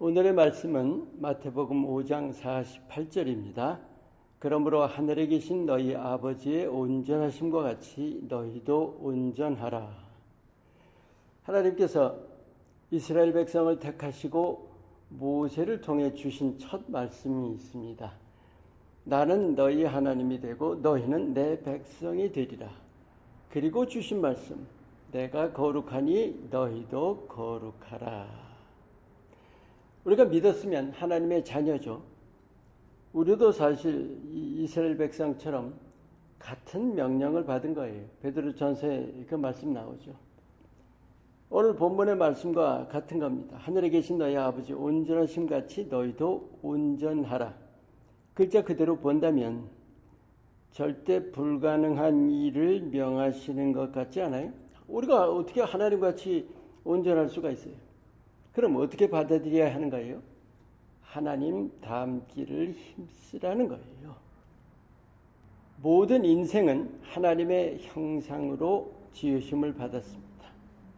오늘의 말씀은 마태복음 5장 48절입니다. 그러므로 하늘에 계신 너희 아버지의 온전하심과 같이 너희도 온전하라. 하나님께서 이스라엘 백성을 택하시고 모세를 통해 주신 첫 말씀이 있습니다. 나는 너희 하나님이 되고 너희는 내 백성이 되리라. 그리고 주신 말씀, 내가 거룩하니 너희도 거룩하라. 우리가 믿었으면 하나님의 자녀죠. 우리도 사실 이스라엘 백성처럼 같은 명령을 받은 거예요. 베드로전서에 그 말씀 나오죠. 오늘 본문의 말씀과 같은 겁니다. 하늘에 계신 너희 아버지 온전하심 같이 너희도 온전하라. 글자 그대로 본다면 절대 불가능한 일을 명하시는 것 같지 않아요? 우리가 어떻게 하나님같이 온전할 수가 있어요? 그럼 어떻게 받아들여야 하는 거예요? 하나님 닮기를 힘쓰라는 거예요. 모든 인생은 하나님의 형상으로 지으심을 받았습니다.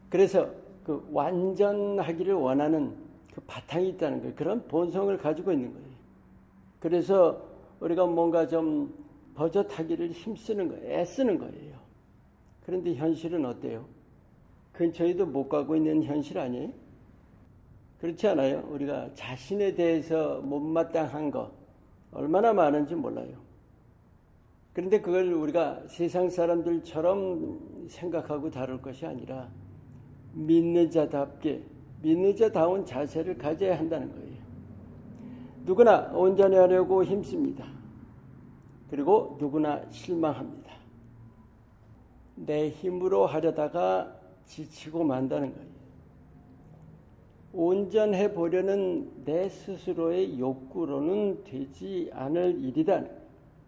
그래서 그 완전하기를 원하는 그 바탕이 있다는 거예요. 그런 본성을 가지고 있는 거예요. 그래서 우리가 뭔가 좀 버젓하기를 힘쓰는 거예요. 애쓰는 거예요. 그런데 현실은 어때요? 근처에도 못 가고 있는 현실 아니에요? 그렇지 않아요? 우리가 자신에 대해서 못마땅한 거 얼마나 많은지 몰라요. 그런데 그걸 우리가 세상 사람들처럼 생각하고 다룰 것이 아니라 믿는 자답게 믿는 자다운 자세를 가져야 한다는 거예요. 누구나 온전히 하려고 힘씁니다. 그리고 누구나 실망합니다. 내 힘으로 하려다가 지치고 만다는 거예요. 온전해 보려는 내 스스로의 욕구로는 되지 않을 일이다.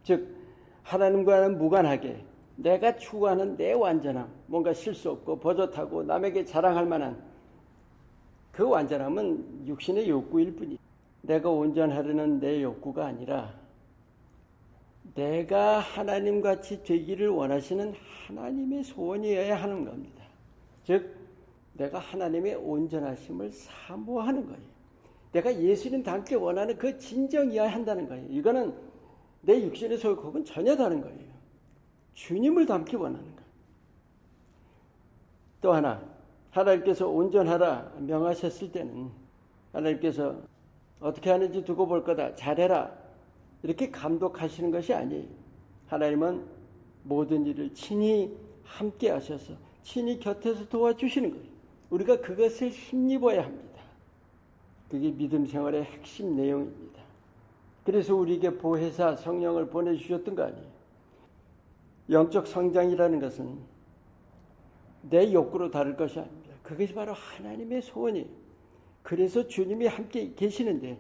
즉 하나님과는 무관하게 내가 추구하는 내 완전함, 뭔가 실수 없고 버젓하고 남에게 자랑할 만한 그 완전함은 육신의 욕구일 뿐이에요. 내가 온전하려는 내 욕구가 아니라 내가 하나님같이 되기를 원하시는 하나님의 소원이어야 하는 겁니다. 즉 내가 하나님의 온전하심을 사모하는 거예요. 내가 예수님 닮기 원하는 그 진정이어야 한다는 거예요. 이거는 내 육신의 소욕은 전혀 다른 거예요. 주님을 닮기 원하는 거예요. 또 하나, 하나님께서 온전하라 명하셨을 때는 하나님께서 어떻게 하는지 두고 볼 거다, 잘해라 이렇게 감독하시는 것이 아니에요. 하나님은 모든 일을 친히 함께 하셔서 친히 곁에서 도와주시는 거예요. 우리가 그것을 힘입어야 합니다. 그게 믿음 생활의 핵심 내용입니다. 그래서 우리에게 보혜사 성령을 보내주셨던 거 아니에요. 영적 성장이라는 것은 내 욕구로 다를 것이 아닙니다. 그것이 바로 하나님의 소원이에요. 그래서 주님이 함께 계시는데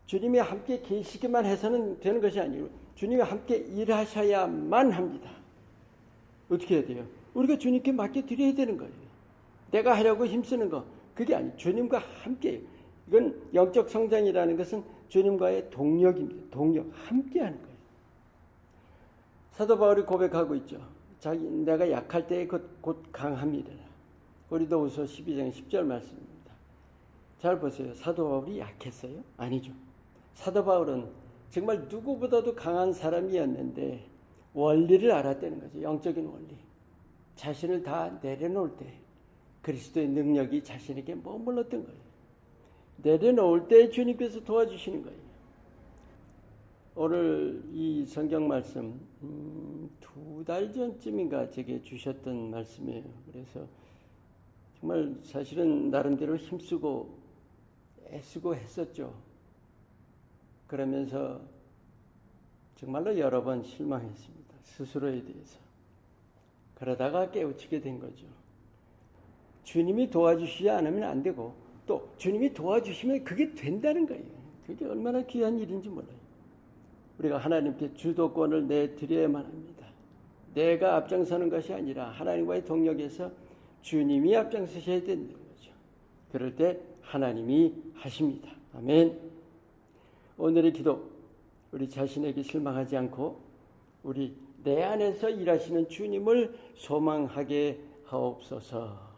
주님이 함께 계시기만 해서는 되는 것이 아니고 주님이 함께 일하셔야만 합니다. 어떻게 해야 돼요? 우리가 주님께 맡겨드려야 되는 거예요. 내가 하려고 힘쓰는 거 그게 아니에요. 주님과 함께해요. 이건 영적 성장이라는 것은 주님과의 동력입니다. 동력, 함께하는 거예요. 사도 바울이 고백하고 있죠. 내가 약할 때에 곧 강함이라. 고린도후서 12장 10절 말씀입니다. 잘 보세요. 사도 바울이 약했어요? 아니죠. 사도 바울은 정말 누구보다도 강한 사람이었는데 원리를 알았다는 거죠. 영적인 원리. 자신을 다 내려놓을 때 그리스도의 능력이 자신에게 머물렀던 거예요. 내려놓을 때 주님께서 도와주시는 거예요. 오늘 이 성경 말씀 2달 전쯤인가 제게 주셨던 말씀이에요. 그래서 정말 사실은 나름대로 힘쓰고 애쓰고 했었죠. 그러면서 정말로 여러 번 실망했습니다. 스스로에 대해서. 그러다가 깨우치게 된 거죠. 주님이 도와주시지 않으면 안 되고 또 주님이 도와주시면 그게 된다는 거예요. 그게 얼마나 귀한 일인지 몰라요. 우리가 하나님께 주도권을 내드려야만 합니다. 내가 앞장서는 것이 아니라 하나님과의 동력에서 주님이 앞장서셔야 되는 거죠. 그럴 때 하나님이 하십니다. 아멘. 오늘의 기도, 우리 자신에게 실망하지 않고 우리 내 안에서 일하시는 주님을 소망하게 하옵소서.